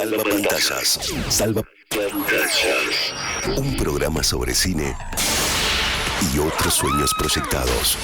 Salva Pantallas. Salva Pantallas. Un programa sobre cine y otros sueños proyectados.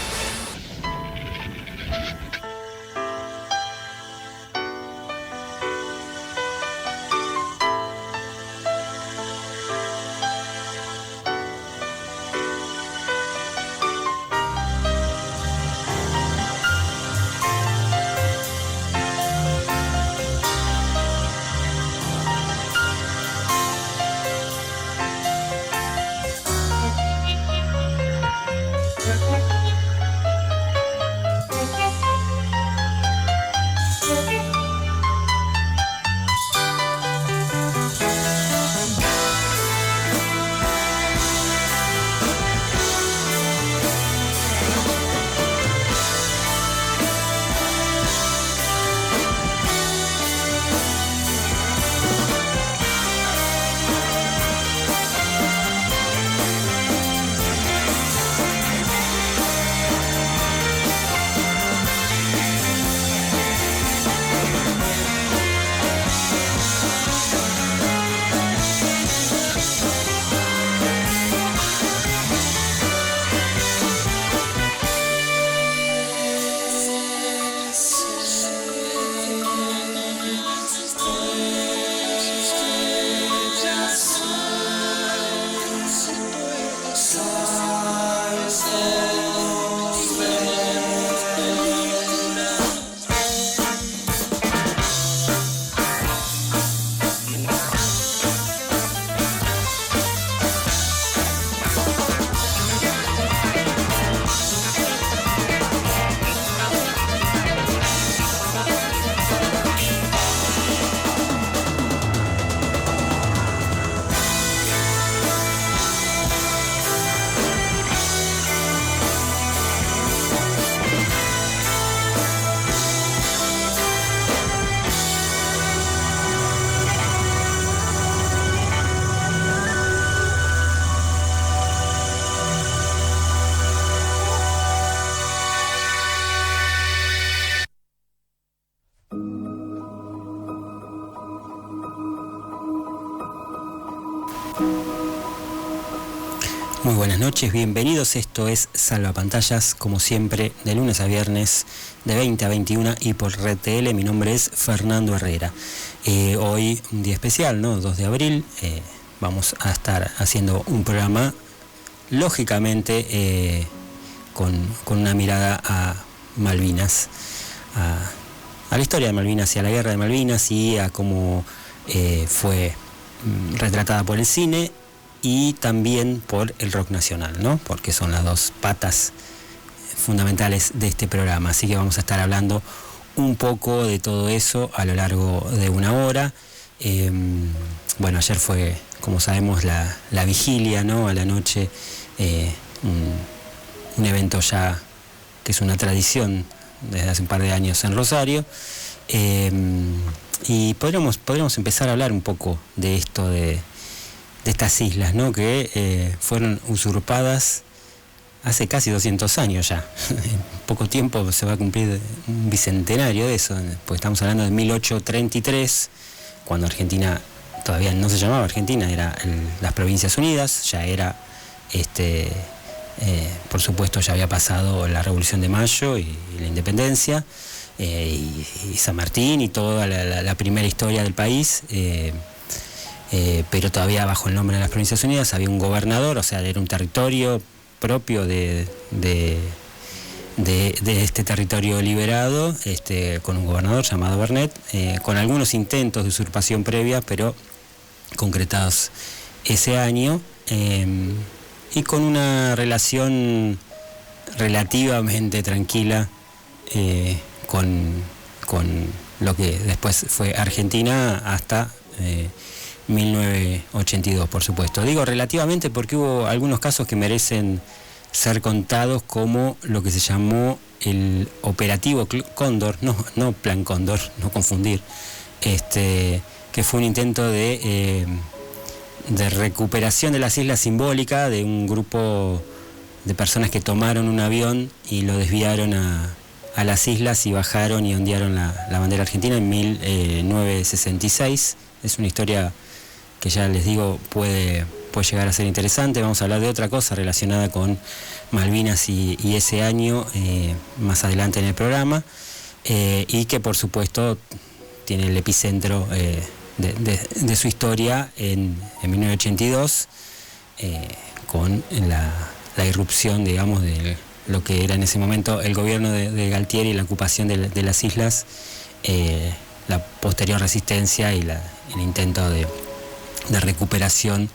Muy buenas noches, bienvenidos. Esto es Salva Pantallas, como siempre, de lunes a viernes, de 20 a 21 y por Red TL. Mi nombre es Fernando Herrera. Hoy, un día especial, ¿no? 2 de abril, vamos a estar haciendo un programa, lógicamente, con una mirada a Malvinas, a la historia de Malvinas y a la guerra de Malvinas y a cómo fue retratada por el cine y también por el rock nacional, ¿no? Porque son las dos patas fundamentales de este programa. Así que vamos a estar hablando un poco de todo eso a lo largo de una hora. Bueno, ayer fue, como sabemos, la vigilia, ¿no? A la noche, un evento ya que es una tradición desde hace un par de años en Rosario. Y podríamos empezar a hablar un poco de esto de estas islas, ¿no? Que fueron usurpadas hace casi 200 años ya. En poco tiempo se va a cumplir un bicentenario de eso, porque estamos hablando de 1833, cuando Argentina todavía no se llamaba Argentina, era las Provincias Unidas, ya era, por supuesto ya había pasado la Revolución de Mayo y la Independencia, y San Martín y toda la primera historia del país. Pero todavía bajo el nombre de las Provincias Unidas había un gobernador, o sea, era un territorio propio de este territorio liberado, con un gobernador llamado Bernet, con algunos intentos de usurpación previa, pero concretados ese año, y con una relación relativamente tranquila con lo que después fue Argentina hasta 1982, por supuesto. Digo relativamente porque hubo algunos casos que merecen ser contados, como lo que se llamó el Operativo Cóndor, no Plan Cóndor, no confundir, que fue un intento de recuperación de las islas simbólicas de un grupo de personas que tomaron un avión y lo desviaron a las islas y bajaron y ondearon la bandera argentina en 1966. es una historia que ya les digo puede llegar a ser interesante. Vamos a hablar de otra cosa relacionada con Malvinas y ese año más adelante en el programa, y que por supuesto tiene el epicentro de su historia en 1982, con la irrupción, digamos, de lo que era en ese momento el gobierno de Galtieri y la ocupación de las islas, la posterior resistencia y el intento de recuperación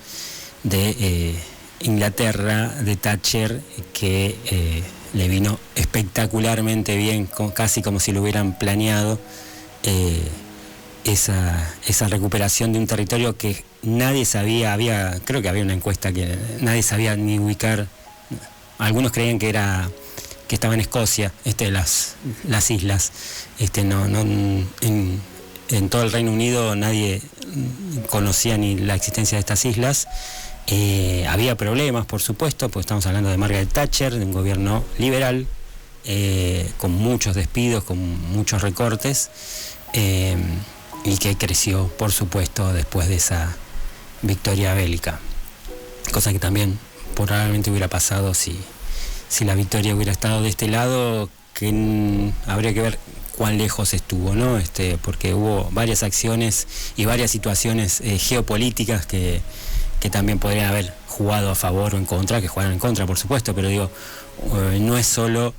de Inglaterra, de Thatcher, que le vino espectacularmente bien, casi como si lo hubieran planeado, esa recuperación de un territorio que nadie sabía. Creo que había una encuesta que nadie sabía ni ubicar. Algunos creían que estaba en Escocia, las islas. En todo el Reino Unido nadie conocía ni la existencia de estas islas. Había problemas, por supuesto, porque estamos hablando de Margaret Thatcher, de un gobierno liberal, con muchos despidos, con muchos recortes, y que creció, por supuesto, después de esa victoria bélica. Cosa que también probablemente hubiera pasado si la victoria hubiera estado de este lado, que habría que ver cuán lejos estuvo, ¿no? Porque hubo varias acciones y varias situaciones geopolíticas que también podrían haber jugado a favor o en contra, que jugaron en contra, por supuesto, pero digo, no es solo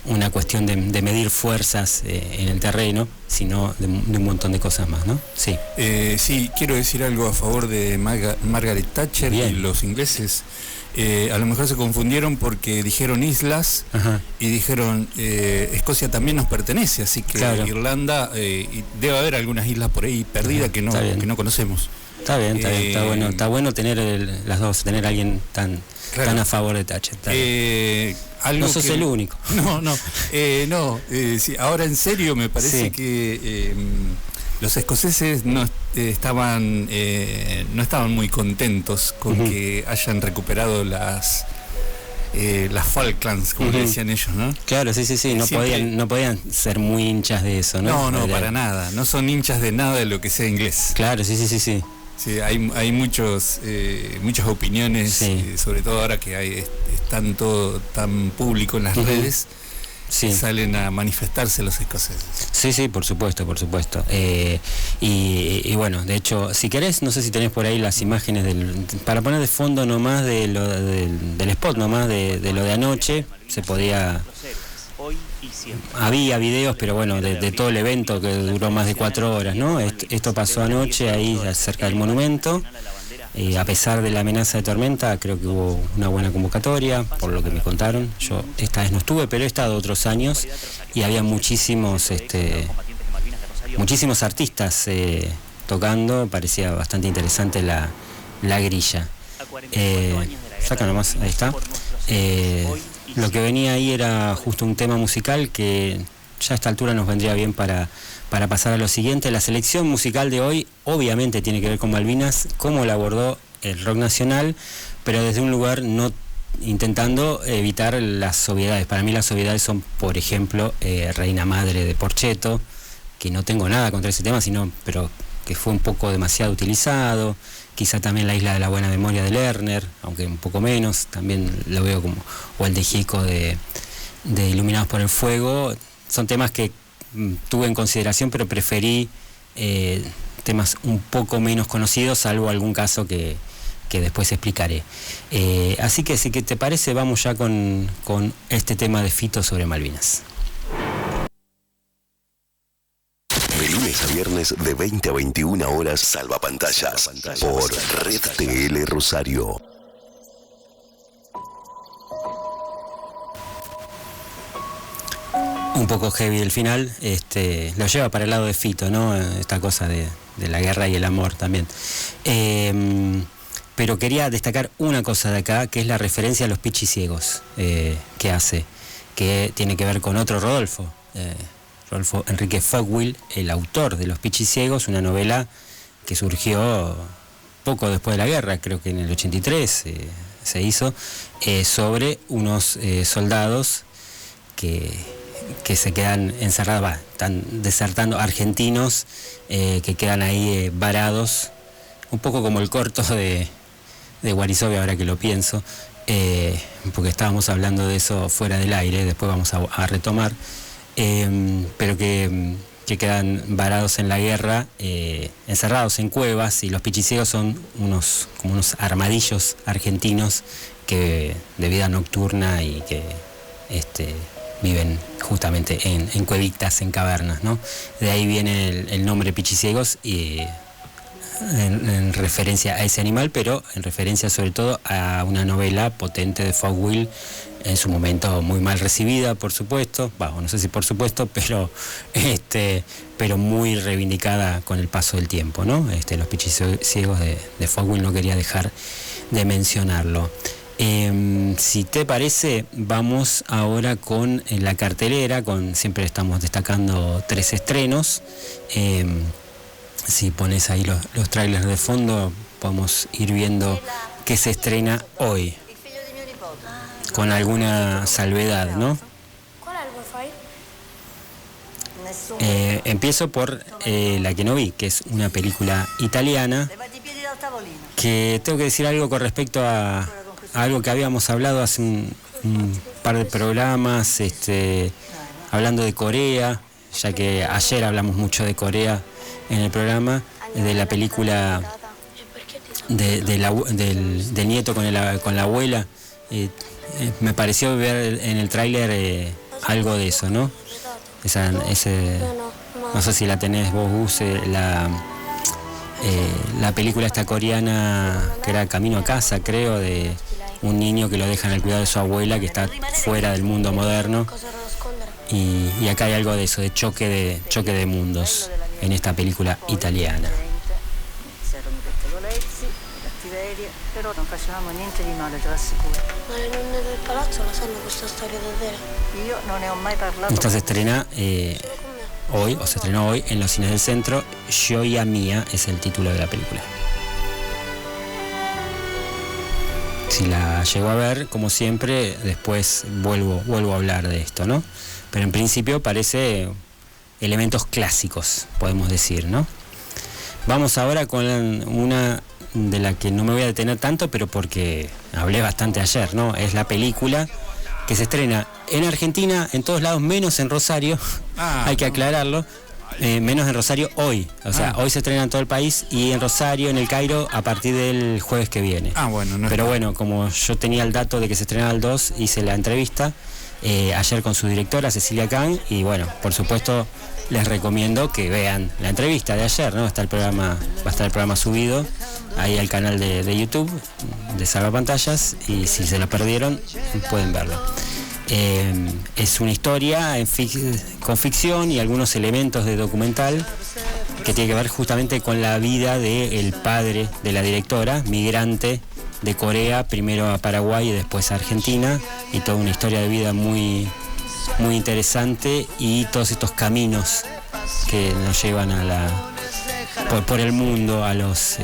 una cuestión de medir fuerzas en el terreno, sino de un montón de cosas más, ¿no? Sí. Sí, quiero decir algo a favor de Margaret Thatcher. Bien. Y los ingleses. A lo mejor se confundieron porque dijeron islas. Ajá. Y dijeron Escocia también nos pertenece, así que claro. Irlanda, y debe haber algunas islas por ahí perdidas que no conocemos. Está bien, está bueno tener las dos, tener a alguien tan a favor de Thatcher. No sos el único. Sí, ahora en serio me parece que los escoceses no estaban muy contentos con que hayan recuperado las Falklands, como le decían ellos, ¿no? Claro, sí, no podían ser muy hinchas de eso, ¿no? No, para nada, no son hinchas de nada de lo que sea inglés. Claro, sí. Sí, hay muchas opiniones, sobre todo ahora que están todo tan público en las redes, salen a manifestarse los escoceses. Sí, por supuesto. Y bueno, de hecho, si querés, no sé si tenés por ahí las imágenes para poner de fondo nomás del spot, nomás de lo de anoche. Se podía... Había videos, pero bueno, de todo el evento que duró más de 4 horas, ¿no? Esto pasó anoche ahí cerca del monumento. A pesar de la amenaza de tormenta, creo que hubo una buena convocatoria, por lo que me contaron. Yo esta vez no estuve, pero he estado otros años y había muchísimos artistas tocando. Parecía bastante interesante la grilla. Saca nomás, ahí está. Lo que venía ahí era justo un tema musical que ya a esta altura nos vendría bien para pasar a lo siguiente. La selección musical de hoy obviamente tiene que ver con Malvinas, cómo la abordó el rock nacional, pero desde un lugar no intentando evitar las obviedades. Para mí las obviedades son, por ejemplo, Reina Madre de Porchetto, que no tengo nada contra ese tema, pero que fue un poco demasiado utilizado. Quizá también La Isla de la Buena Memoria de Lerner, aunque un poco menos, también lo veo como, o el de Jico de Iluminados por el Fuego. Son temas que tuve en consideración, pero preferí temas un poco menos conocidos, salvo algún caso que después explicaré. Así que si te parece, vamos ya con este tema de Fito sobre Malvinas. De lunes a viernes de 20 a 21 horas, Salvapantallas por Red TL Rosario. Un poco heavy el final, lo lleva para el lado de Fito, ¿no? Esta cosa de la guerra y el amor también. Pero quería destacar una cosa de acá, que es la referencia a los pichiciegos que hace, que tiene que ver con otro Rodolfo. Rodolfo Enrique Fogwill, el autor de Los Pichiciegos, una novela que surgió poco después de la guerra, creo que en el 83 se hizo, sobre unos soldados que que se quedan encerrados, están desertando, argentinos que quedan ahí varados, un poco como el corto de Guarisovia, ahora que lo pienso, porque estábamos hablando de eso fuera del aire, después vamos a retomar, pero que quedan varados en la guerra, encerrados en cuevas, y los pichiciegos son como unos armadillos argentinos que de vida nocturna y que viven justamente en cuevitas, en cavernas, ¿no? De ahí viene el nombre pichiciegos, y en referencia a ese animal, pero en referencia sobre todo a una novela potente de Foucault, en su momento muy mal recibida, por supuesto, no sé si por supuesto, pero muy reivindicada con el paso del tiempo, ¿no? Los pichiciegos de Foucault, no quería dejar de mencionarlo. Si te parece, vamos ahora con la cartelera, siempre estamos destacando 3 estrenos. Si pones ahí los trailers de fondo, podemos ir viendo qué se estrena hoy, con alguna salvedad, ¿no? Empiezo por la que no vi, que es una película italiana, que tengo que decir algo con respecto a algo que habíamos hablado hace un par de programas, hablando de Corea, ya que ayer hablamos mucho de Corea en el programa, de la película del nieto con la abuela. Me pareció ver en el tráiler algo de eso, ¿no? No sé si la tenés vos, Gus, la película esta coreana que era Camino a Casa, creo, de un niño que lo dejan al cuidado de su abuela, que está fuera del mundo moderno, y acá hay algo de eso, de choque de mundos en esta película italiana. Però non facevamo niente di male, te lo assicuro. Ma le nonne del palazzo la sanno questa storia davvero? Io non ne ho mai parlato. Esta se estrena hoy, o se estrenó hoy, en los cines del centro. Gioia Mia es el título de la película. Si la llego a ver, como siempre, después vuelvo a hablar de esto, ¿no? Pero en principio parece elementos clásicos, podemos decir, ¿no? Vamos ahora con una de la que no me voy a detener tanto, pero porque hablé bastante ayer, ¿no? Es la película que se estrena en Argentina, en todos lados, menos en Rosario, hay que aclararlo, menos en Rosario hoy, o sea, hoy se estrena en todo el país, y en Rosario, en el Cairo, a partir del jueves que viene. Pero bueno, como yo tenía el dato de que se estrenaba el 2, hice la entrevista ayer con su directora, Cecilia Kahn, y bueno, por supuesto, les recomiendo que vean la entrevista de ayer, ¿no? Va a estar el programa subido ahí al canal de YouTube de Salvapantallas, y si se lo perdieron, pueden verlo. Es una historia con ficción y algunos elementos de documental que tiene que ver justamente con la vida del padre de la directora, migrante de Corea, primero a Paraguay y después a Argentina, y toda una historia de vida muy interesante, y todos estos caminos que nos llevan por el mundo a los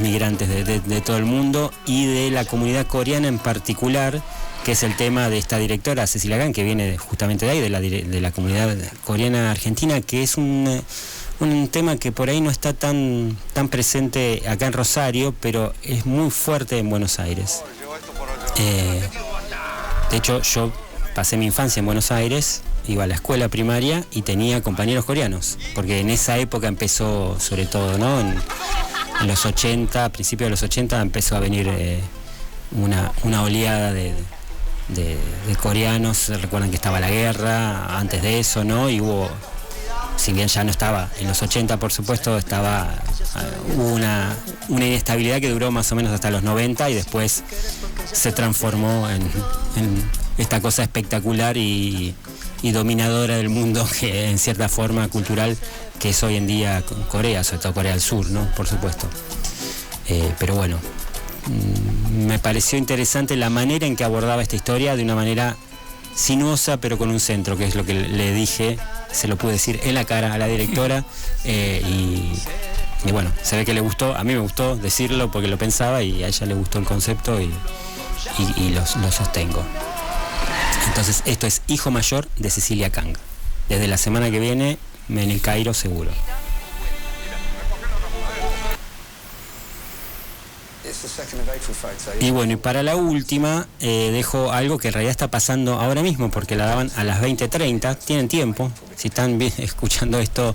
migrantes de todo el mundo, y de la comunidad coreana en particular, que es el tema de esta directora Cecilia Kahn, que viene justamente de ahí, de la comunidad coreana argentina, que es un tema que por ahí no está tan presente acá en Rosario, pero es muy fuerte en Buenos Aires. De hecho, yo pasé mi infancia en Buenos Aires, iba a la escuela primaria y tenía compañeros coreanos, porque en esa época empezó, sobre todo, ¿no? En los 80, a principios de los 80, empezó a venir una oleada de coreanos. Recuerdan que estaba la guerra, antes de eso, ¿no? Y hubo, si bien ya no estaba en los 80, por supuesto, hubo una inestabilidad que duró más o menos hasta los 90, y después se transformó en esta cosa espectacular y dominadora del mundo, que en cierta forma cultural, que es hoy en día Corea, sobre todo Corea del Sur, ¿no? Por supuesto. Pero bueno, me pareció interesante la manera en que abordaba esta historia, de una manera sinuosa, pero con un centro, que es lo que le dije, se lo pude decir en la cara a la directora, y bueno, se ve que le gustó, a mí me gustó decirlo porque lo pensaba, y a ella le gustó el concepto, y lo sostengo. Entonces esto es Hijo Mayor de Cecilia Kang. Desde la semana que viene en el Cairo seguro. Y bueno, y para la última dejo algo que en realidad está pasando ahora mismo, porque la daban a las 20:30, tienen tiempo, si están escuchando esto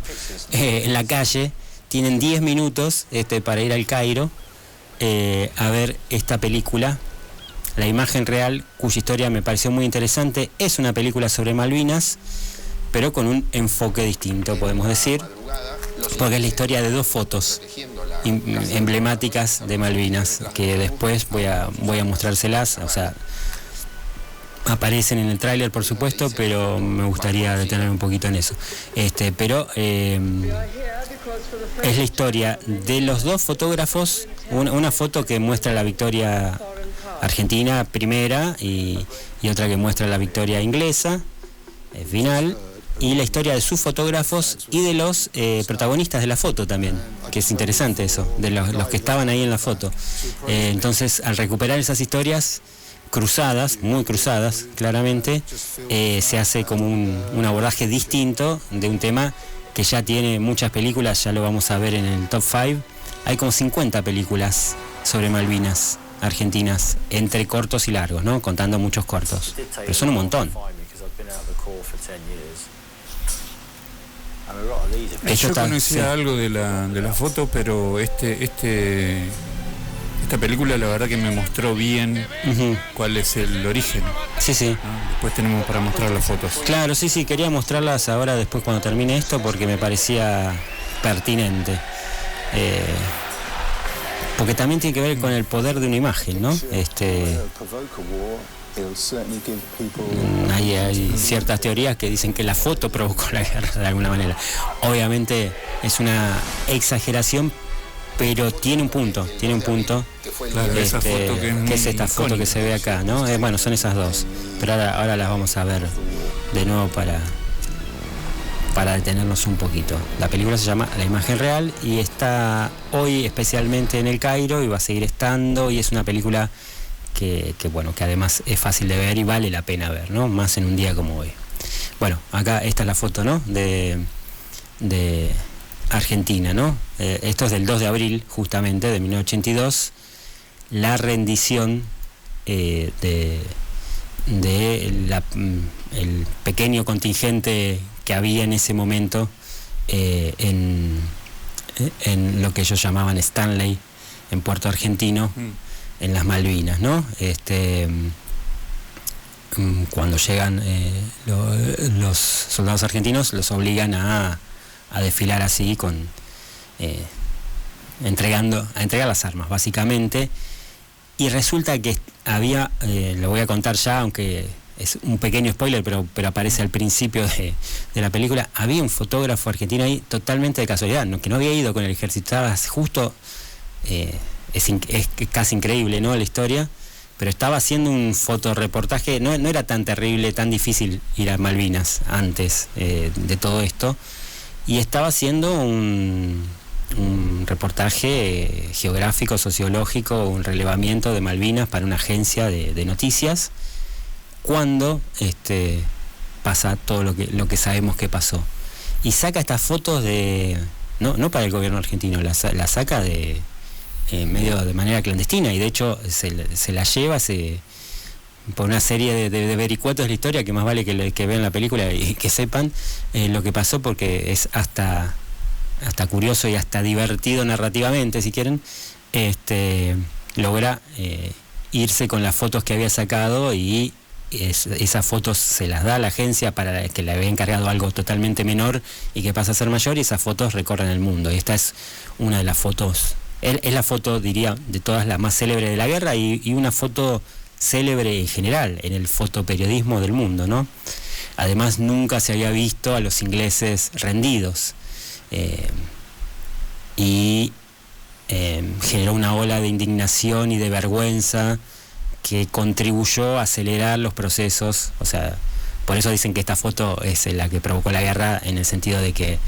en la calle, tienen 10 minutos para ir al Cairo a ver esta película, La Imagen Real, cuya historia me pareció muy interesante. Es una película sobre Malvinas, pero con un enfoque distinto, podemos decir, porque es la historia de 2 fotos emblemáticas de Malvinas, que después voy a mostrárselas, o sea, aparecen en el tráiler, por supuesto, pero me gustaría detener un poquito en eso. Pero es la historia de los 2 fotógrafos, una foto que muestra la victoria argentina primera y otra que muestra la victoria inglesa final, y la historia de sus fotógrafos y de los protagonistas de la foto también, que es interesante eso, de los que estaban ahí en la foto. Entonces, al recuperar esas historias cruzadas, muy cruzadas, claramente, se hace como un abordaje distinto de un tema que ya tiene muchas películas, ya lo vamos a ver en el top 5. Hay como 50 películas sobre Malvinas argentinas, entre cortos y largos, ¿no? Contando muchos cortos, pero son un montón. Yo conocía algo de la foto, pero esta película la verdad que me mostró bien cuál es el origen. Sí. Después tenemos para mostrar las fotos. Claro, sí, quería mostrarlas ahora después cuando termine esto, porque me parecía pertinente. Porque también tiene que ver con el poder de una imagen, ¿no? Hay ciertas teorías que dicen que la foto provocó la guerra de alguna manera. Obviamente es una exageración, pero tiene un punto. Claro, esa foto que es esta foto que se ve acá, ¿no? Bueno, son esas 2, pero ahora las vamos a ver de nuevo para detenernos un poquito. La película se llama La Imagen Real y está hoy especialmente en el Cairo y va a seguir estando, y es una película que además es fácil de ver y vale la pena ver, ¿no? Más en un día como hoy. Bueno, acá esta es la foto, ¿no? De Argentina, ¿no? Esto es del 2 de abril, justamente, de 1982, la rendición el pequeño contingente que había en ese momento en lo que ellos llamaban Stanley, en Puerto Argentino, en las Malvinas, ¿no? Cuando llegan los soldados argentinos, los obligan a desfilar así, a entregar las armas, básicamente. Y resulta que había, lo voy a contar ya, aunque es un pequeño spoiler, pero aparece al principio de la película. Había un fotógrafo argentino ahí totalmente de casualidad, que no había ido con el ejército, estaba justo, es casi increíble, ¿no?, la historia, pero estaba haciendo un fotoreportaje. No era tan terrible, tan difícil ir a Malvinas antes de todo esto, y estaba haciendo un reportaje geográfico, sociológico, un relevamiento de Malvinas para una agencia de noticias, cuando pasa todo lo que sabemos que pasó. Y saca estas fotos no para el gobierno argentino, la saca medio de manera clandestina, y de hecho se la lleva por una serie de vericuetos de la historia, que más vale que vean la película y que sepan lo que pasó, porque es hasta curioso y hasta divertido narrativamente, si quieren. Logra irse con las fotos que había sacado, y esas fotos se las da a la agencia para que le había encargado algo totalmente menor y que pasa a ser mayor, y esas fotos recorren el mundo. Y esta es una de las fotos, es la foto, diría, de todas la más célebre de la guerra, y una foto célebre en general en el fotoperiodismo del mundo, ¿no? Además, nunca se había visto a los ingleses rendidos, y generó una ola de indignación y de vergüenza que contribuyó a acelerar los procesos. O sea, por eso dicen que esta foto es la que provocó la guerra, en el sentido de que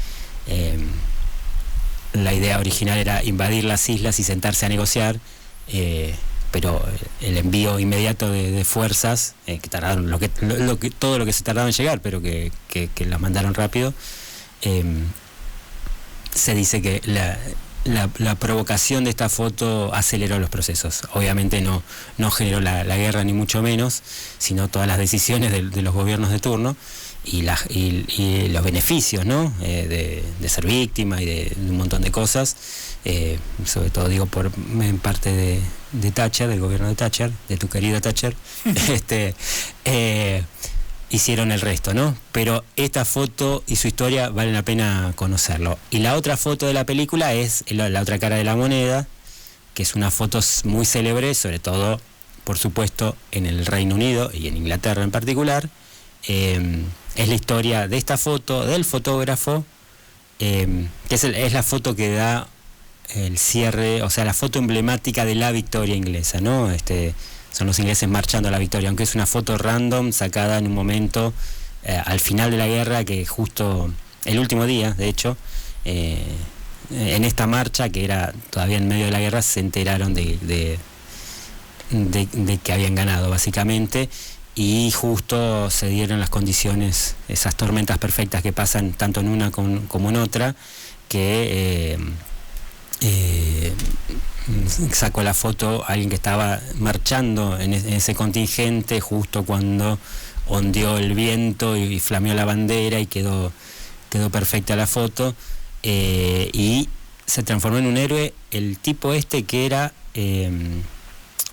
la idea original era invadir las islas y sentarse a negociar, pero el envío inmediato de fuerzas, que tardaron todo lo que se tardaba en llegar, pero que las mandaron rápido, se dice que la provocación de esta foto aceleró los procesos. Obviamente no generó la guerra ni mucho menos, sino todas las decisiones de los gobiernos de turno y los beneficios, ¿no? De ser víctima y de un montón de cosas, sobre todo digo en parte de Thatcher, del gobierno de Thatcher, de tu querida Thatcher, hicieron el resto, ¿no? Pero esta foto y su historia vale la pena conocerlo. Y la otra foto de la película es la otra cara de la moneda, que es una foto muy célebre, sobre todo, por supuesto, en el Reino Unido y en Inglaterra en particular. Es la historia de esta foto, del fotógrafo, que es la foto que da el cierre, o sea, la foto emblemática de la victoria inglesa, ¿no? Son los ingleses marchando a la victoria, aunque es una foto random sacada en un momento al final de la guerra, que justo el último día, de hecho, en esta marcha, que era todavía en medio de la guerra, se enteraron de que habían ganado, básicamente, y justo se dieron las condiciones, esas tormentas perfectas que pasan tanto en una como en otra, que sacó la foto alguien que estaba marchando en ese contingente justo cuando ondeó el viento y flameó la bandera y quedó perfecta la foto, y se transformó en un héroe el tipo que era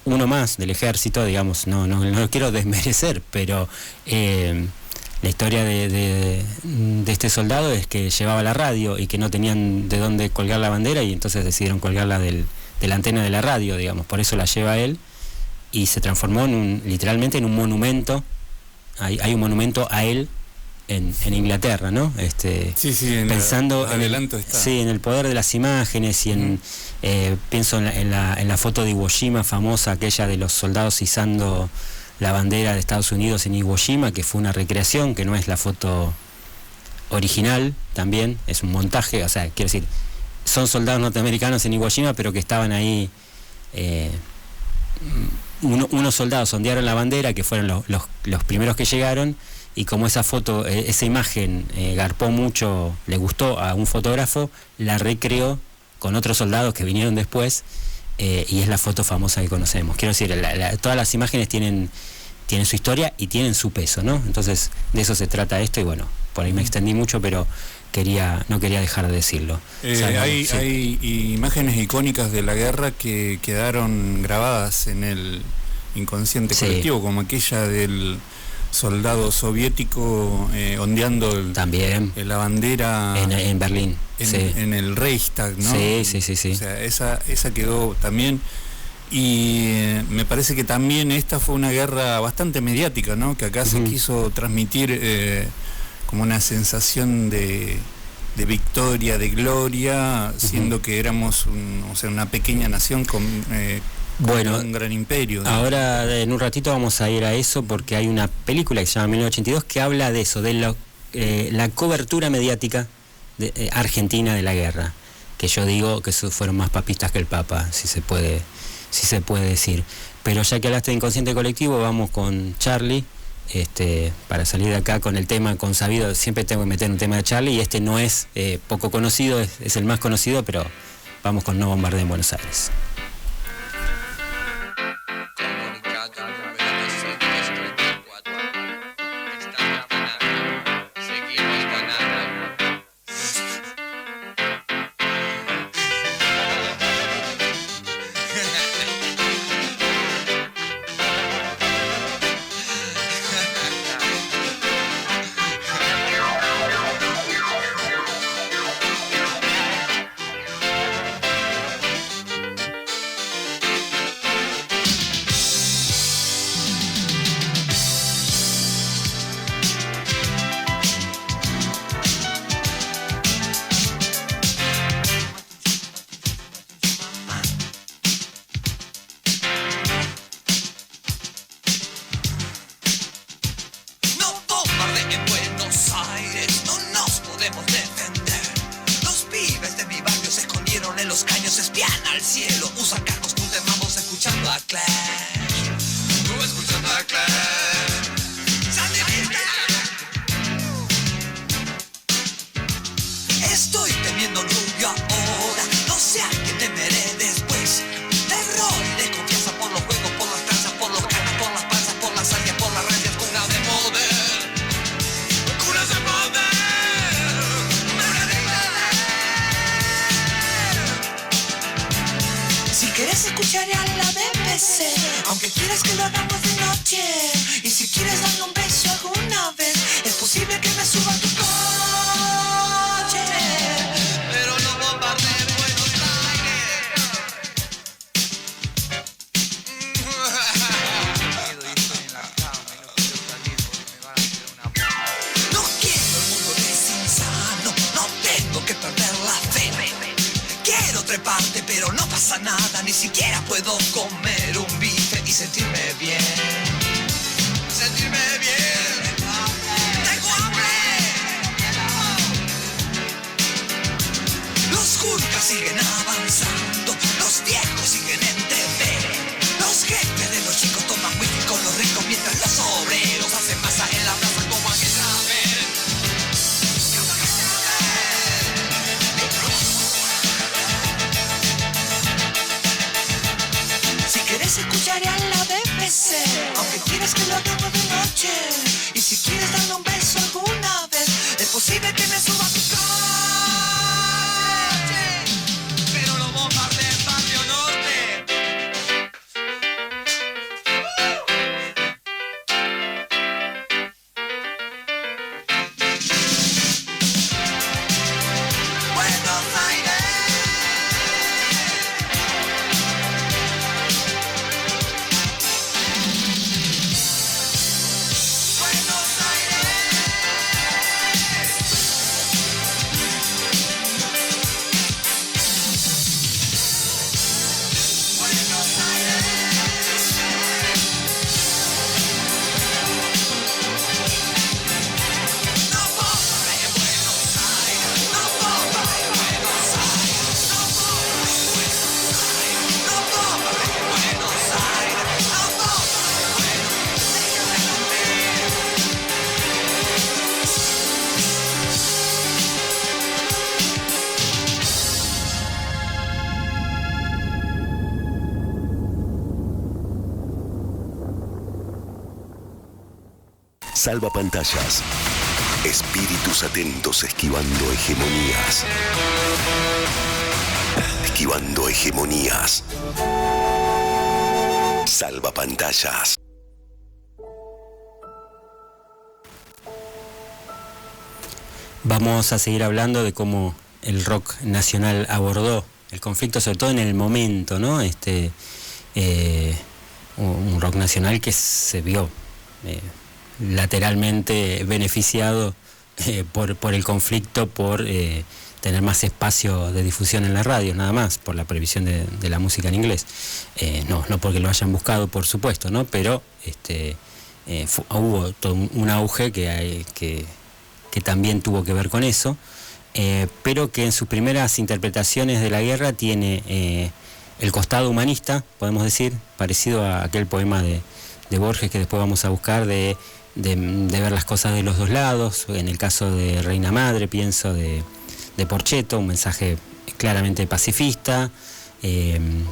uno más del ejército, digamos, no lo quiero desmerecer, pero la historia de este soldado es que llevaba la radio y que no tenían de dónde colgar la bandera, y entonces decidieron colgarla de la antena de la radio, digamos, por eso la lleva él, y se transformó literalmente en un monumento. Hay un monumento a él en Inglaterra, ¿no? Sí, pensando en el poder de las imágenes, y pienso en la foto de Iwo Jima famosa, aquella de los soldados izando la bandera de Estados Unidos en Iwo Jima, que fue una recreación, que no es la foto original, también es un montaje, o sea, quiero decir, son soldados norteamericanos en Iwo Jima, pero que estaban ahí, unos soldados ondearon la bandera, que fueron los primeros que llegaron, y como esa foto, esa imagen garpó mucho, le gustó a un fotógrafo, la recreó con otros soldados que vinieron después, y es la foto famosa que conocemos. Quiero decir, todas las imágenes tienen su historia y tienen su peso, ¿no? Entonces, de eso se trata esto, y bueno, por ahí me extendí mucho, pero no quería dejar de decirlo. Hay imágenes icónicas de la guerra que quedaron grabadas en el inconsciente colectivo, como aquella del soldado soviético ondeando la bandera en Berlín, en el Reichstag, ¿no? Sí. O sea, esa quedó también, y me parece que también esta fue una guerra bastante mediática, ¿no? Que acá se quiso transmitir como una sensación de victoria, de gloria, siendo que éramos una pequeña nación con un gran imperio, ¿no? Ahora en un ratito vamos a ir a eso, porque hay una película que se llama 1982 que habla de eso, de la cobertura mediática argentina de la guerra, que yo digo que fueron más papistas que el Papa, si se puede decir. Pero ya que hablaste de inconsciente colectivo, vamos con Charlie. Para salir de acá con el tema consabido, siempre tengo que meter un tema de Charlie, y no es poco conocido, es el más conocido, pero vamos con No Bombardeen en Buenos Aires. Los caños espían al cielo, usan cargos con temados escuchando a Clash. Estuve escuchando a Clash. ¡Sandinista! Estoy temiendo rubio ahora. No sé a qué temeré después. Terror y desconfianza por los juegos, por las tranzas, por los canas, por las panzas, por las ansias, por las rancias. Cuna de poder. Cunas de poder. Si quieres escuchar a la BBC, aunque quieras que lo hagamos de noche, y si quieres darle un beso alguna vez, es posible que me suba a tu coche, pero no bombardee Buenos Aires. No quiero el mundo desinsano, no tengo que perder la fe. Quiero treparte, pero no pasa nada, ni siquiera puedo comer un bife y sentirme bien. Sentirme bien. ¡Tengo hambre! Los Julkas siguen avanzando, los viejos siguen en TV. Los jefes de los chicos toman whisky con los ricos mientras los obreros hacen masa en la plaza como aquella vez. ¿Quieres escuchar a la BBC? Aunque quieras que lo hagamos de noche, y si quieres darme un beso alguna vez, es posible que me suba a tu coche, pero no bombardeen Barrio Norte. Buenos Aires. Salva pantallas. Espíritus atentos esquivando hegemonías. Esquivando hegemonías. Salva pantallas. Vamos a seguir hablando de cómo el rock nacional abordó el conflicto, sobre todo en el momento, ¿no? Un rock nacional que se vio lateralmente beneficiado por el conflicto, por tener más espacio de difusión en la radio, nada más, por la prohibición de la música en inglés. No porque lo hayan buscado, por supuesto, ¿no? Pero hubo todo un auge que también tuvo que ver con eso, pero que en sus primeras interpretaciones de la guerra tiene el costado humanista, podemos decir, parecido a aquel poema de Borges que después vamos a buscar, de ver las cosas de los dos lados. En el caso de Reina Madre, pienso de Porchetto, un mensaje claramente pacifista, el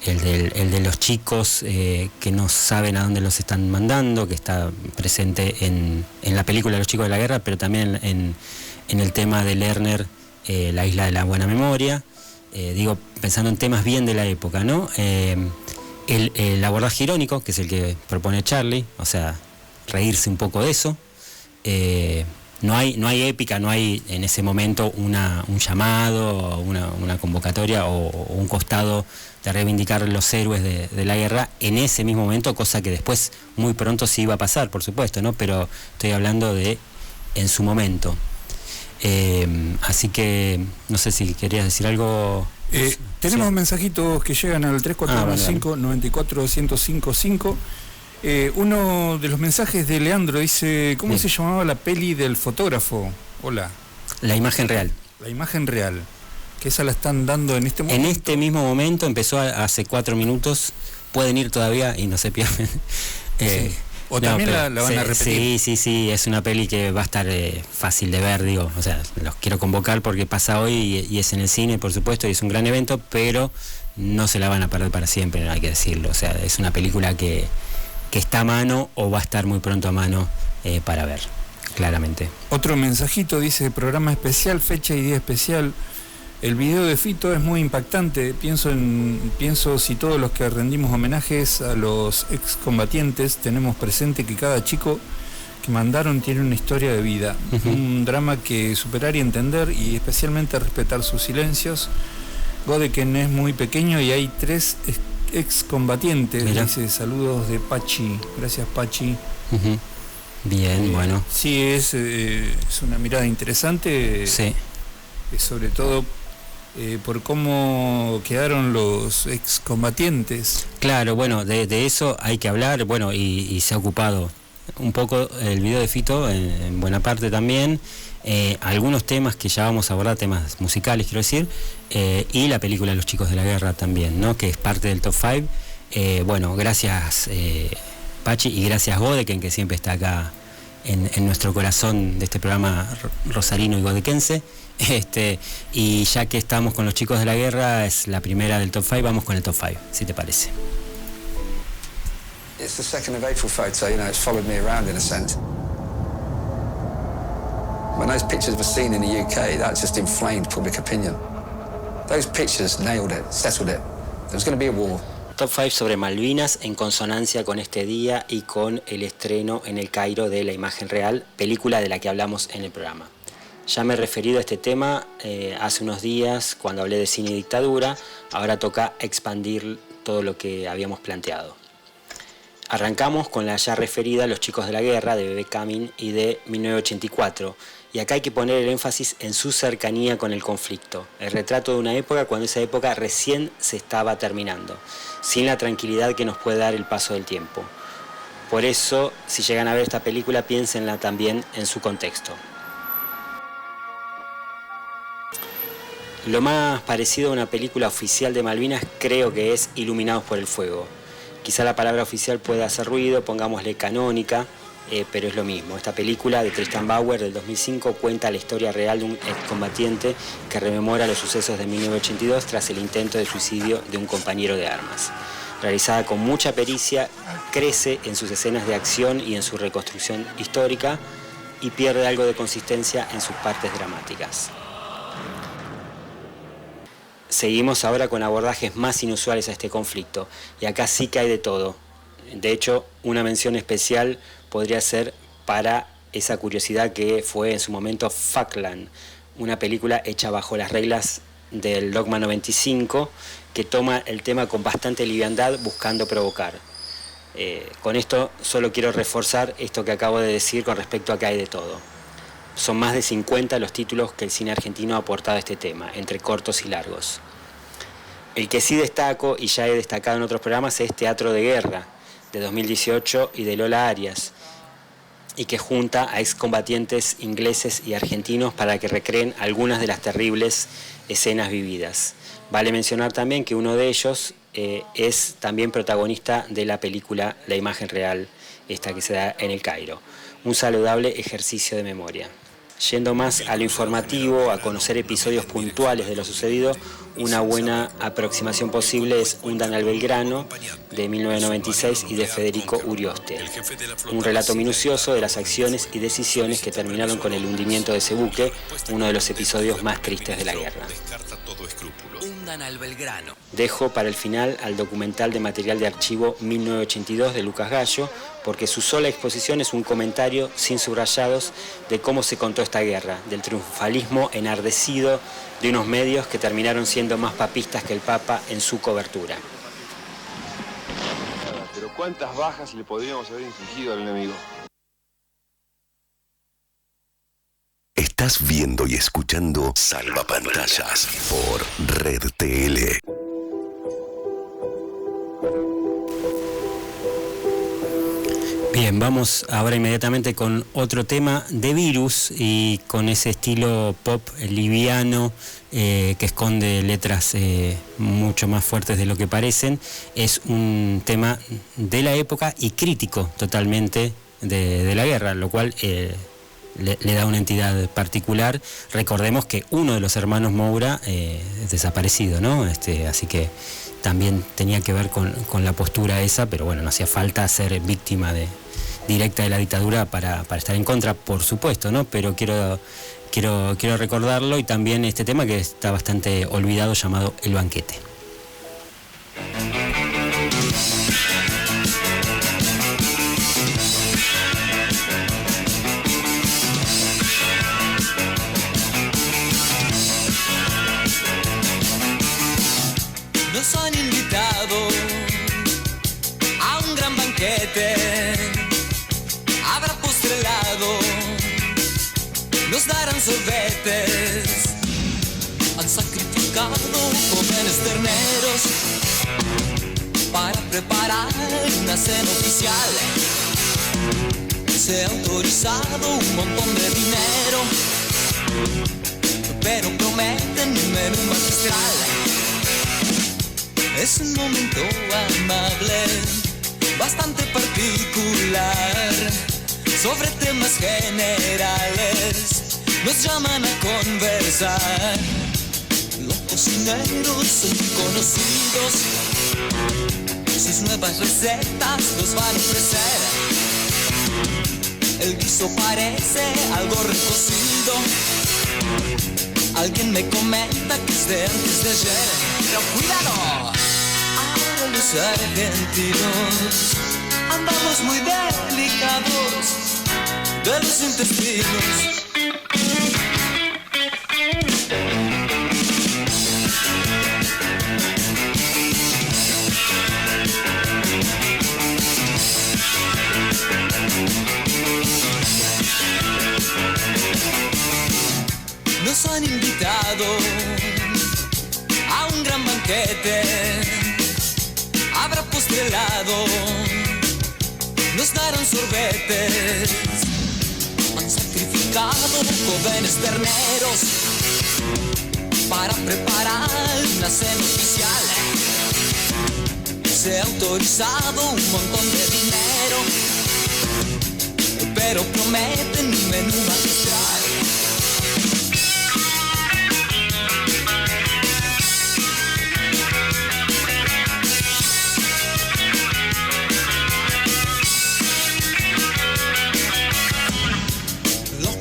de los chicos que no saben a dónde los están mandando, que está presente en la película Los chicos de la guerra, pero también en el tema de Lerner, La isla de la buena memoria, pensando en temas bien de la época, ¿no? El abordaje irónico, que es el que propone Charlie, o sea, reírse un poco de eso. No hay épica, no hay en ese momento un llamado, una convocatoria o un costado de reivindicar los héroes de la guerra en ese mismo momento, cosa que después muy pronto sí iba a pasar, por supuesto, ¿no? Pero estoy hablando de en su momento. Así que no sé si querías decir algo. Tenemos mensajitos que llegan al 3415-94-1055. Uno de los mensajes de Leandro dice: ¿cómo se llamaba la peli del fotógrafo? Hola. La imagen real. La imagen real. Que esa la están dando en este momento. En este mismo momento, empezó hace 4 minutos, pueden ir todavía y no se pierden. Sí. O también la van a repetir. Sí, es una peli que va a estar fácil de ver, digo, o sea, los quiero convocar porque pasa hoy y es en el cine, por supuesto, y es un gran evento, pero no se la van a perder para siempre, no hay que decirlo, o sea, es una película que está a mano o va a estar muy pronto a mano para ver, claramente. Otro mensajito dice: programa especial, fecha y día especial. El video de Fito es muy impactante. Pienso si todos los que rendimos homenajes a los excombatientes tenemos presente que cada chico que mandaron tiene una historia de vida, un drama que superar y entender, y especialmente respetar sus silencios. Godeken es muy pequeño y hay 3 excombatientes. Dice: saludos de Pachi. Gracias, Pachi. Bien, bueno. Sí, es una mirada interesante. Sí. Sobre todo por cómo quedaron los excombatientes. Claro, bueno, de eso hay que hablar, bueno, y se ha ocupado un poco el video de Fito, en buena parte también, algunos temas que ya vamos a abordar, temas musicales quiero decir, y la película Los Chicos de la Guerra también, ¿no? Que es parte del Top 5. Bueno, gracias Pachi y gracias Godeken, que siempre está acá en nuestro corazón de este programa rosarino y godequense. Y ya que estamos con Los Chicos de la Guerra, es la primera del Top 5, vamos con el Top 5, si te parece. It's the 2nd of April photo, it's followed me around in a sense. When those pictures were seen in the UK, that just inflamed public opinion. Those pictures nailed it, settled it. There was going to be a war. Top 5 sobre Malvinas en consonancia con este día y con el estreno en el Cairo de La Imagen Real, película de la que hablamos en el programa. Ya me he referido a este tema hace unos días cuando hablé de cine y dictadura, ahora toca expandir todo lo que habíamos planteado. Arrancamos con la ya referida Los Chicos de la Guerra de Bebé Camin y de 1984, y acá hay que poner el énfasis en su cercanía con el conflicto, el retrato de una época cuando esa época recién se estaba terminando, sin la tranquilidad que nos puede dar el paso del tiempo. Por eso, si llegan a ver esta película, piénsenla también en su contexto. Lo más parecido a una película oficial de Malvinas creo que es Iluminados por el Fuego. Quizá la palabra oficial pueda hacer ruido, pongámosle canónica, pero es lo mismo. Esta película de Tristan Bauer del 2005 cuenta la historia real de un excombatiente que rememora los sucesos de 1982 tras el intento de suicidio de un compañero de armas. Realizada con mucha pericia, crece en sus escenas de acción y en su reconstrucción histórica y pierde algo de consistencia en sus partes dramáticas. Seguimos ahora con abordajes más inusuales a este conflicto, y acá sí que hay de todo. De hecho, una mención especial podría ser para esa curiosidad que fue en su momento Falkland, una película hecha bajo las reglas del Dogma 95, que toma el tema con bastante liviandad buscando provocar. Con esto solo quiero reforzar esto que acabo de decir con respecto a que hay de todo. Son más de 50 los títulos que el cine argentino ha aportado a este tema, entre cortos y largos. El que sí destaco, y ya he destacado en otros programas, es Teatro de Guerra, de 2018 y de Lola Arias, y que junta a excombatientes ingleses y argentinos para que recreen algunas de las terribles escenas vividas. Vale mencionar también que uno de ellos es también protagonista de la película La Imagen Real, esta que se da en el Cairo. Un saludable ejercicio de memoria. Yendo más a lo informativo, a conocer episodios puntuales de lo sucedido, una buena aproximación posible es Hundan al Belgrano, de 1996, y de Federico Urioste. Un relato minucioso de las acciones y decisiones que terminaron con el hundimiento de ese buque, uno de los episodios más tristes de la guerra. Hundan al Belgrano. Dejo para el final al documental de material de archivo 1982 de Lucas Gallo, porque su sola exposición es un comentario sin subrayados de cómo se contó esta guerra, del triunfalismo enardecido de unos medios que terminaron siendo más papistas que el Papa en su cobertura. Pero ¿cuántas bajas le podríamos haber infligido al enemigo? Estás viendo y escuchando Salvapantallas por Red TL. Bien, vamos ahora inmediatamente con otro tema de Virus y con ese estilo pop liviano que esconde letras mucho más fuertes de lo que parecen. Es un tema de la época y crítico totalmente de la guerra, lo cual le da una entidad particular. Recordemos que uno de los hermanos Moura es desaparecido, ¿no? Así que también tenía que ver con la postura esa, pero bueno, no hacía falta ser víctima directa de la dictadura para estar en contra, por supuesto, ¿no? Pero quiero recordarlo, y también este tema que está bastante olvidado, llamado El Banquete. Nos han invitado a un gran banquete, habrá postre helado, nos darán sorbetes, han sacrificado jóvenes terneros para preparar una cena oficial. Se ha autorizado un montón de dinero, pero prometen un menú magistral. Es un momento amable, bastante particular, sobre temas generales nos llaman a conversar. Los cocineros son conocidos, sus nuevas recetas nos van a ofrecer. El guiso parece algo recocido, alguien me comenta que es de antes de ayer. Pero cuidado, ahora los argentinos andamos muy delicados de los intestinos. Nos han invitado a un gran banquete, habrá postre helado, nos darán sorbetes, han sacrificado jóvenes terneros para preparar una cena oficial. Se ha autorizado un montón de dinero, pero prometen un menú magistral.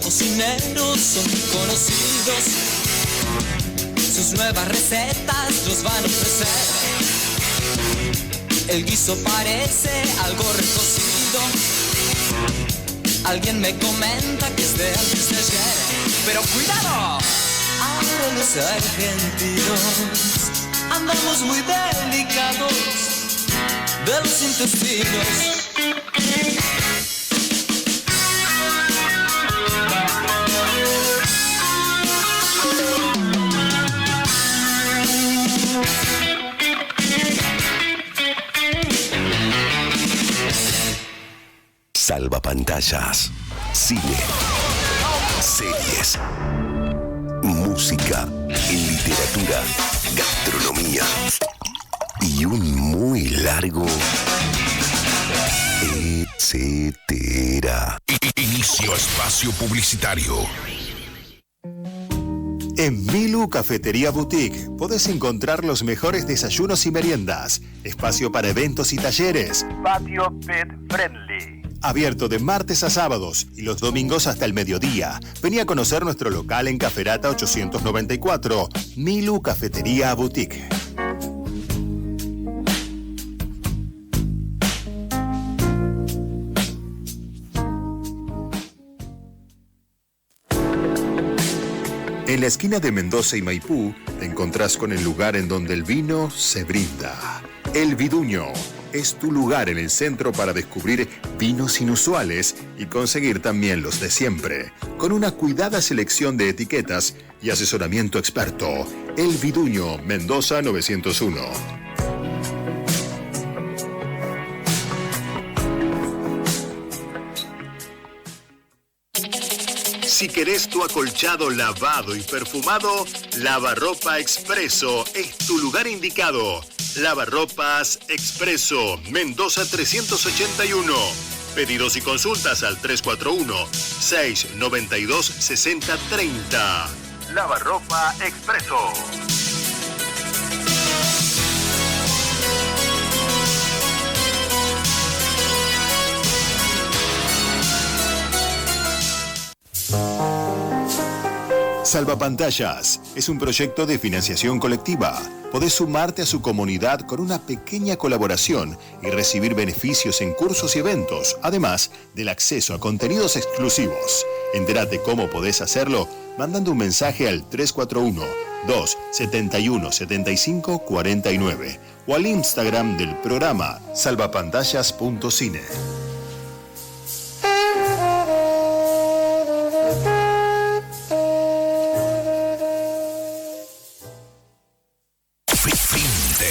Cocineros son conocidos, sus nuevas recetas los van a ofrecer. El guiso parece algo recocido, alguien me comenta que es de antes de ayer. Pero cuidado, ahora los argentinos andamos muy delicados de los intestinos. Salvapantallas, cine, series, música, literatura, gastronomía y un muy largo etcétera. Inicio espacio publicitario. En Milu Cafetería Boutique podés encontrar los mejores desayunos y meriendas, espacio para eventos y talleres, patio pet friendly. Abierto de martes a sábados y los domingos hasta el mediodía. Vení a conocer nuestro local en Caferata 894, Milu Cafetería Boutique. En la esquina de Mendoza y Maipú te encontrás con el lugar en donde el vino se brinda. El Viduño es tu lugar en el centro para descubrir vinos inusuales y conseguir también los de siempre. Con una cuidada selección de etiquetas y asesoramiento experto. El Viduño, Mendoza 901. Si querés tu acolchado lavado y perfumado, Lavarropa Expreso es tu lugar indicado. Lavarropas Expreso, Mendoza 381. Pedidos y consultas al 341-692-6030. Lavarropa Expreso. Salvapantallas es un proyecto de financiación colectiva. Podés sumarte a su comunidad con una pequeña colaboración y recibir beneficios en cursos y eventos, además del acceso a contenidos exclusivos. Entérate cómo podés hacerlo mandando un mensaje al 341-271-7549 o al Instagram del programa salvapantallas.cine.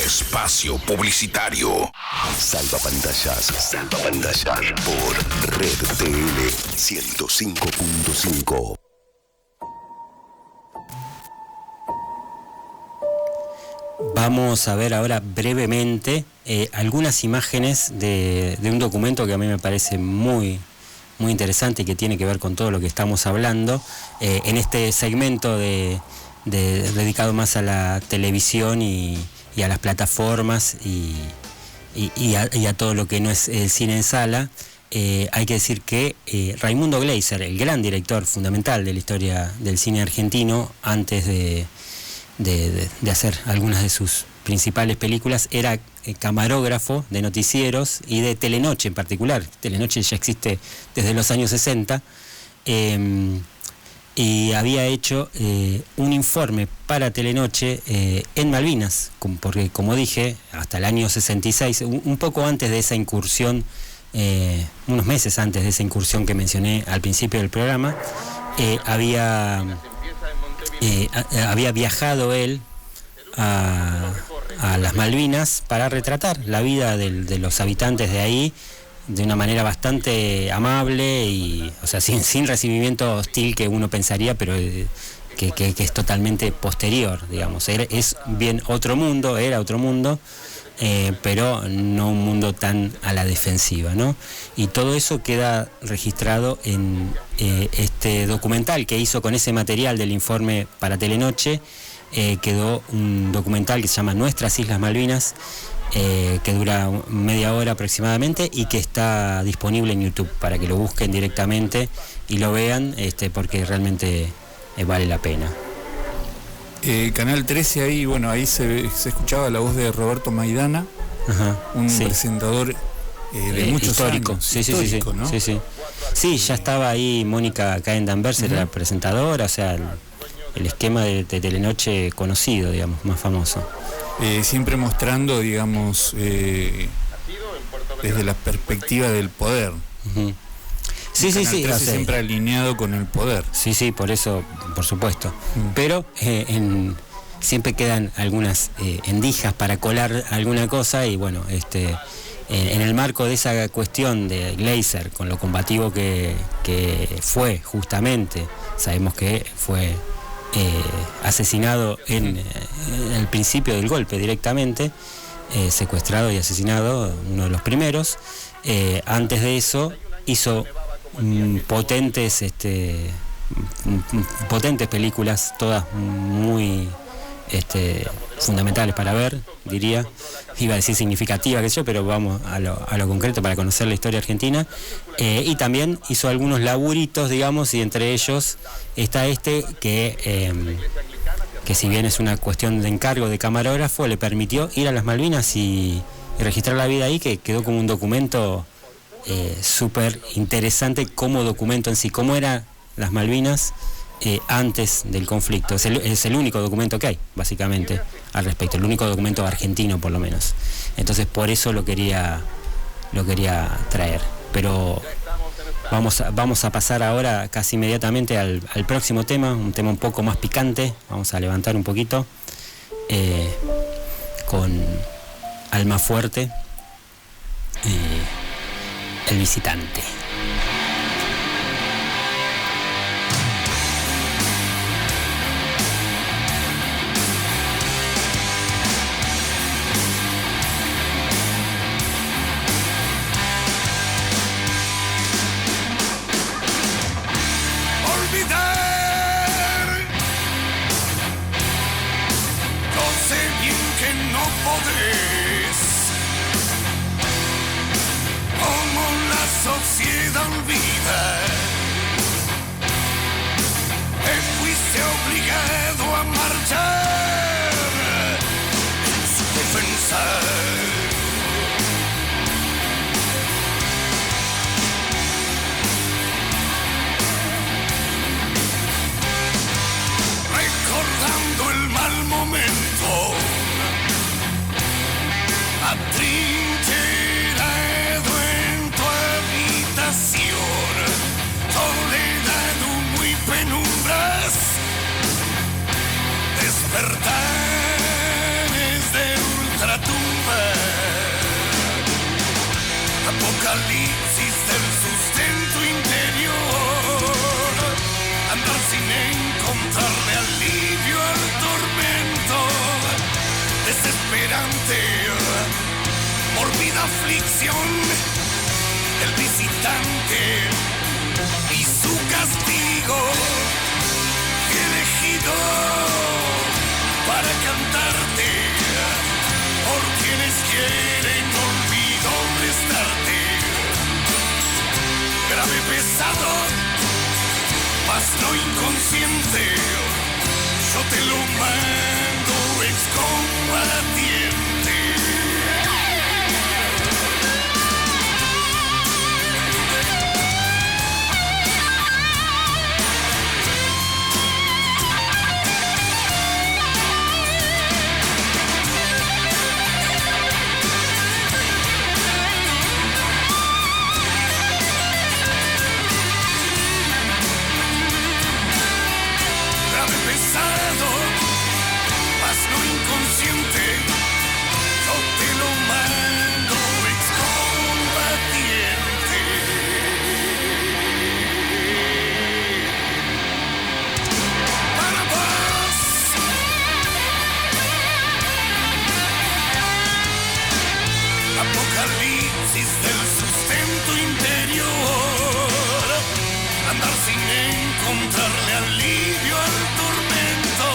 Espacio publicitario. Salvapantallas por Red TL 105.5. Vamos a ver ahora brevemente algunas imágenes de un documento que a mí me parece muy interesante y que tiene que ver con todo lo que estamos hablando en este segmento dedicado más a la televisión y a las plataformas y a todo lo que no es el cine en sala. Hay que decir que Raimundo Gleiser, el gran director fundamental de la historia del cine argentino, antes de hacer algunas de sus principales películas, era camarógrafo de noticieros y de Telenoche en particular. Telenoche ya existe desde los años 60. Y había hecho un informe para Telenoche en Malvinas, porque como dije, hasta el año 66, un poco antes de esa incursión, unos meses antes de esa incursión que mencioné al principio del programa, había viajado él a las Malvinas para retratar la vida de los habitantes de ahí, de una manera bastante amable y, o sea, sin recibimiento hostil que uno pensaría, pero que es totalmente posterior, digamos. Es bien otro mundo, era otro mundo, pero no un mundo tan a la defensiva, ¿no? Y todo eso queda registrado en este documental que hizo con ese material del informe para Telenoche. Quedó un documental que se llama Nuestras Islas Malvinas, que dura media hora aproximadamente y que está disponible en YouTube para que lo busquen directamente y lo vean, porque realmente vale la pena. Canal 13 ahí, bueno, ahí se escuchaba la voz de Roberto Maidana, un presentador de muchos histórico. años. Histórico, ¿no? Sí, ya estaba ahí Mónica Caen-Danvers, era la presentadora, o sea, el esquema de Telenoche conocido, digamos, más famoso. Siempre mostrando, digamos, desde la perspectiva del poder. Sí, siempre alineado con el poder. Sí, por eso, por supuesto. Pero siempre quedan algunas endijas para colar alguna cosa y bueno, en el marco de esa cuestión de Gleiser, con lo combativo que fue justamente, sabemos que fue asesinado en el principio del golpe directamente, secuestrado y asesinado, uno de los primeros. Antes de eso hizo potentes películas, todas muy fundamentales para ver, diría. Iba a decir significativa, qué sé yo, pero vamos a lo concreto para conocer la historia argentina. Y también hizo algunos laburitos, digamos, y entre ellos está que si bien es una cuestión de encargo de camarógrafo, le permitió ir a las Malvinas y registrar la vida ahí, que quedó como un documento súper interesante como documento en sí, cómo eran las Malvinas antes del conflicto. Es el único documento que hay, básicamente, al respecto, el único documento argentino, por lo menos. Entonces, por eso lo quería traer. Pero vamos a pasar ahora casi inmediatamente al próximo tema, un tema un poco más picante. Vamos a levantar un poquito con Almafuerte, El Visitante. sociedad olvida. Te fuiste obligado a marchar en su defensa. Recordando el mal momento, atrincherado en tu habitación, soledad, humo y penumbras, despertares de ultratumba, apocalipsis del sustento interior, andar sin encontrarle alivio al tormento, desesperante, mórbida aflicción, el visitante y su castigo, elegido para cantarte por quienes quieren olvido prestarte, grave, pesado, mas no inconsciente, yo te lo mando, excombatiente. Apocalipsis del sustento interior, andar sin encontrarle alivio al tormento,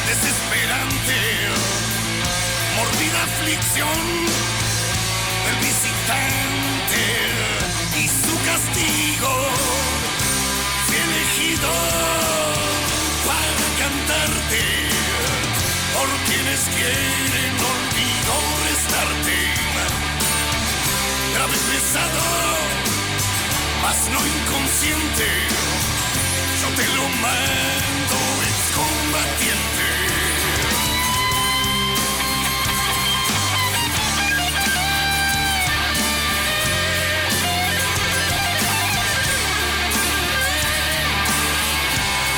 desesperante, mórbida aflicción, el visitante y su castigo, fui elegido para cantarte por quienes quieren olvido restarte. Grave, pesado, mas no inconsciente, yo te lo mando, excombatiente.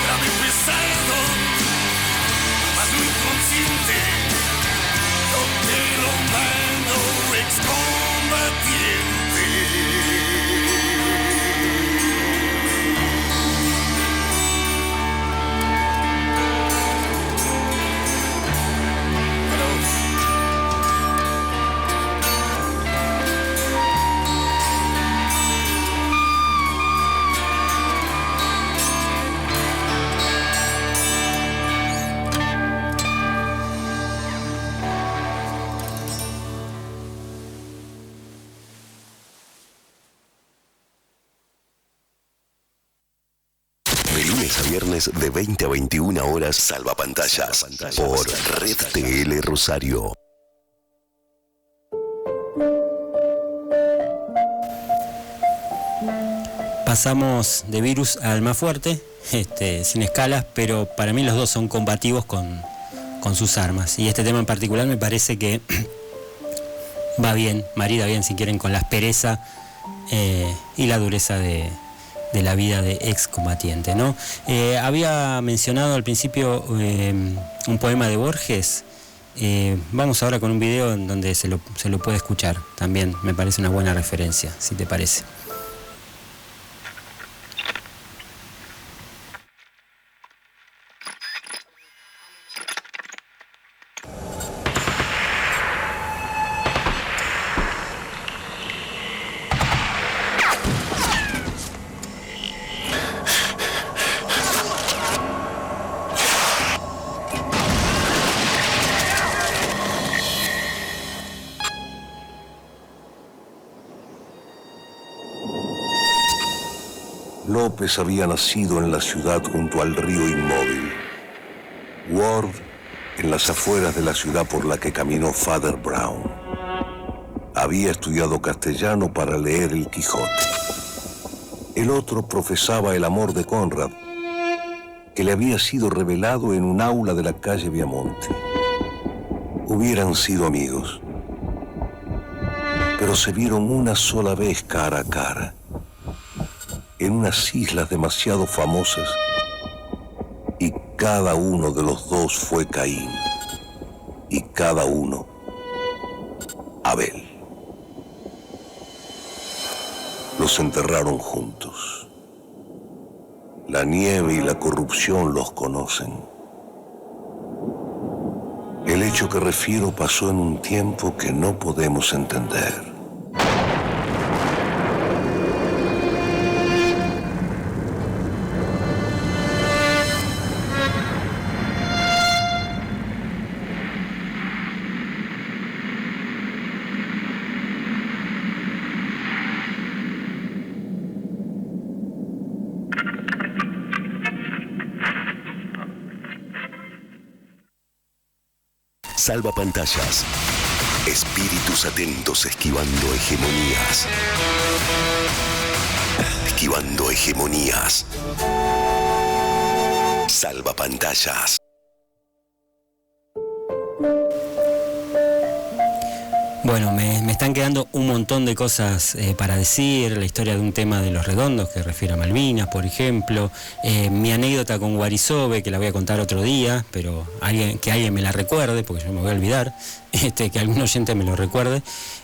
Grave, pesado, mas no inconsciente, yo te lo mando, excombatiente. Viernes de 20 a 21 horas, Salvapantallas por Red TL Rosario. Pasamos de Virus al más fuerte, sin escalas, pero para mí los dos son combativos con sus armas. Y este tema en particular me parece que va bien, marida bien, si quieren, con la aspereza y la dureza de la vida de excombatiente, ¿no? Había mencionado al principio un poema de Borges. Vamos ahora con un video en donde se lo puede escuchar. También me parece una buena referencia, si te parece. López había nacido en la ciudad junto al río Inmóvil. Ward en las afueras de la ciudad por la que caminó Father Brown. Había estudiado castellano para leer el Quijote. El otro profesaba el amor de Conrad, que le había sido revelado en un aula de la calle Viamonte. Hubieran sido amigos, pero se vieron una sola vez cara a cara, en unas islas demasiado famosas, y cada uno de los dos fue Caín, y cada uno Abel. Los enterraron juntos. La nieve y la corrupción los conocen. El hecho que refiero pasó en un tiempo que no podemos entender. Salva pantallas. Espíritus atentos esquivando hegemonías. Esquivando hegemonías. Salva pantallas. Bueno, me están quedando un montón de cosas para decir, la historia de un tema de Los Redondos que refiere a Malvinas, por ejemplo, mi anécdota con Guarisove, que la voy a contar otro día, pero que alguien me la recuerde, porque yo me voy a olvidar, que algún oyente me lo recuerde,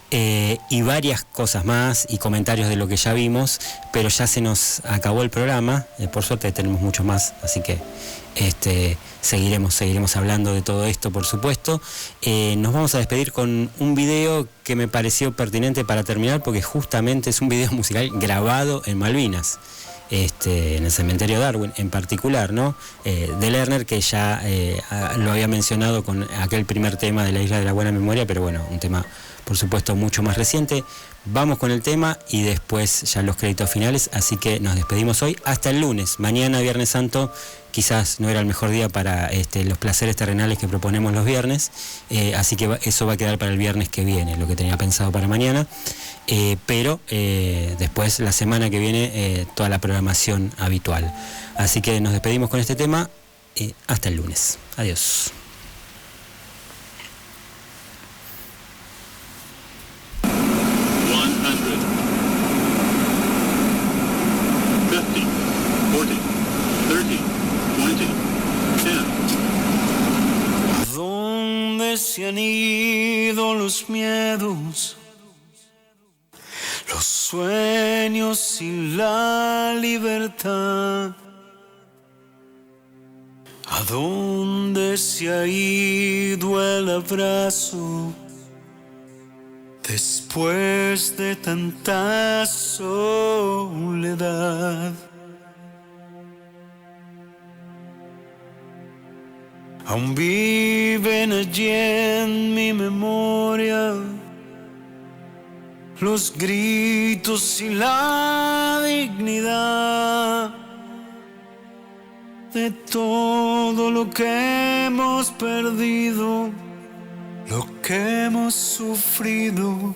y varias cosas más y comentarios de lo que ya vimos, pero ya se nos acabó el programa, por suerte tenemos mucho más, así que seguiremos hablando de todo esto, por supuesto. Nos vamos a despedir con un video que me pareció pertinente para terminar, porque justamente es un video musical grabado en Malvinas, en el cementerio Darwin en particular, ¿no? De Lerner, que ya lo había mencionado con aquel primer tema de La Isla de la Buena Memoria, pero bueno, un tema por supuesto mucho más reciente. Vamos con el tema y después ya los créditos finales, así que nos despedimos hoy hasta el lunes. Mañana, Viernes Santo, quizás no era el mejor día para los placeres terrenales que proponemos los viernes, así que eso va a quedar para el viernes que viene, lo que tenía pensado para mañana, pero después la semana que viene toda la programación habitual. Así que nos despedimos con este tema, hasta el lunes. Adiós. Se han ido los miedos, los sueños y la libertad. ¿A dónde se ha ido el abrazo después de tanta soledad? Aún viven allí en mi memoria los gritos y la dignidad de todo lo que hemos perdido, lo que hemos sufrido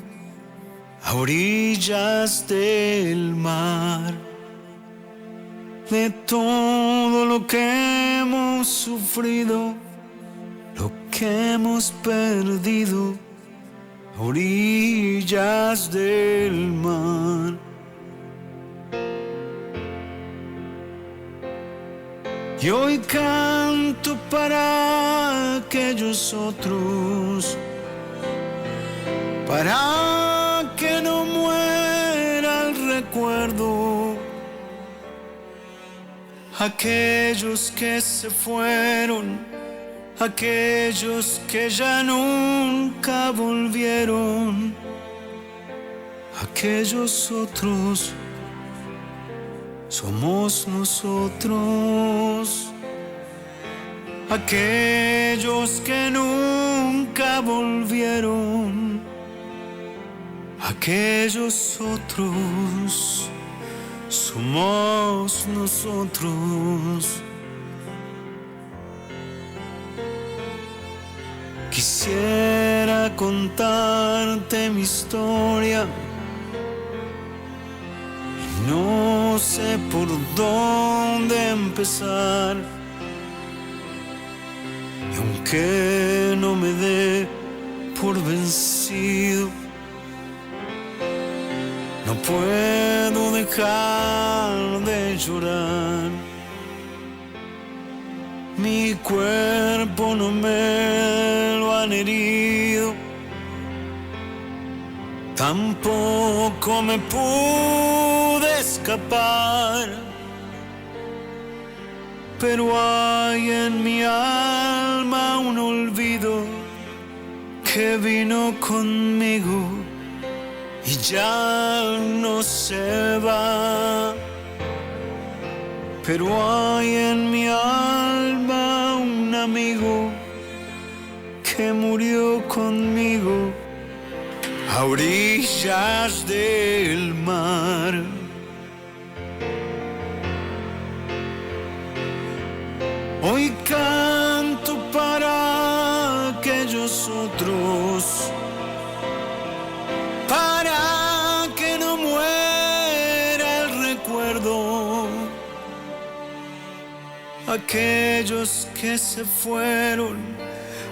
a orillas del mar. De todo lo que hemos sufrido, lo que hemos perdido a orillas del mar. Y hoy canto para aquellos otros, para que no muera el recuerdo. Aquellos que se fueron, aquellos que ya nunca volvieron, aquellos otros somos nosotros. Aquellos que nunca volvieron, aquellos otros somos nosotros. Quisiera contarte mi historia y no sé por dónde empezar. Y aunque no me dé por vencido, no puedo dejar de llorar. Mi cuerpo no me lo han herido, tampoco me pude escapar. Pero hay en mi alma un olvido que vino conmigo y ya no se va. Pero hay en mi alma un amigo que murió conmigo a orillas del mar. Hoy canto para aquellos otros, para que no muera el recuerdo. Aquellos que se fueron,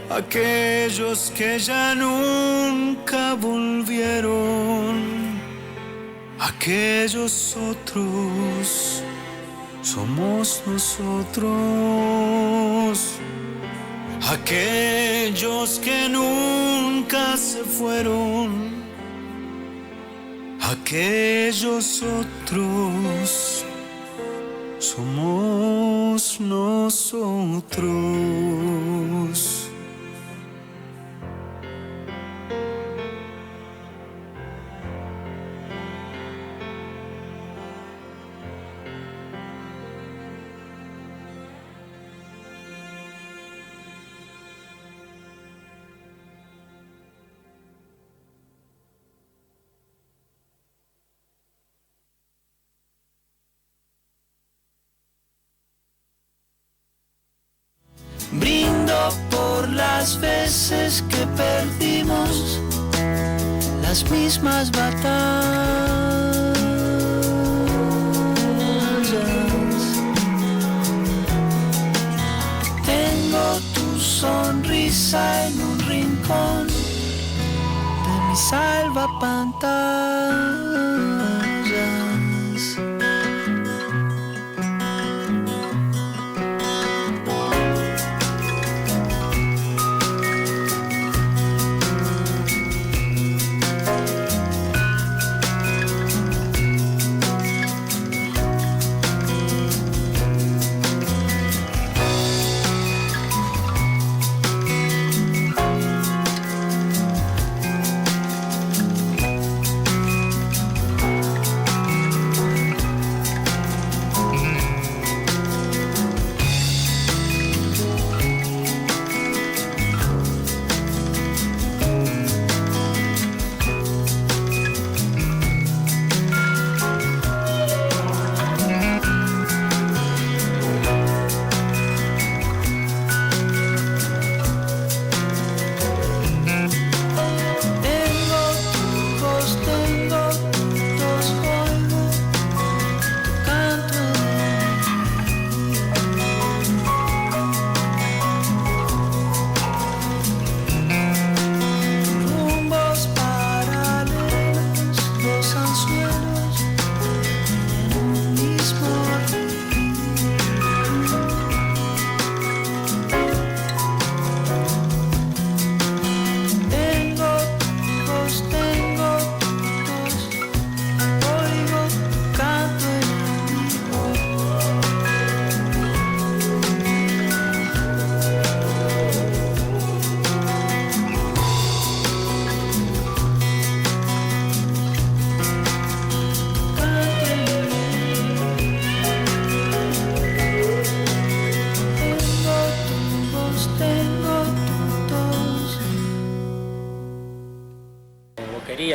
aquellos que ya nunca volvieron, aquellos otros somos nosotros. Aquellos que nunca se fueron, aquellos otros somos nosotros. Brindo por las veces que perdimos las mismas batallas. Tengo tu sonrisa en un rincón de mi salvapantallas.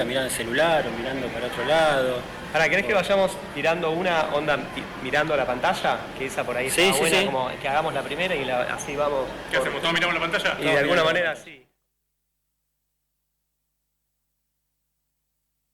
Mirando el celular o mirando para otro lado, Ahora, ¿querés que vayamos tirando una onda mirando a la pantalla? Que esa por ahí está buena, como que hagamos la primera y así vamos. ¿Qué hacemos? ¿Todos miramos la pantalla? Y de alguna manera sí.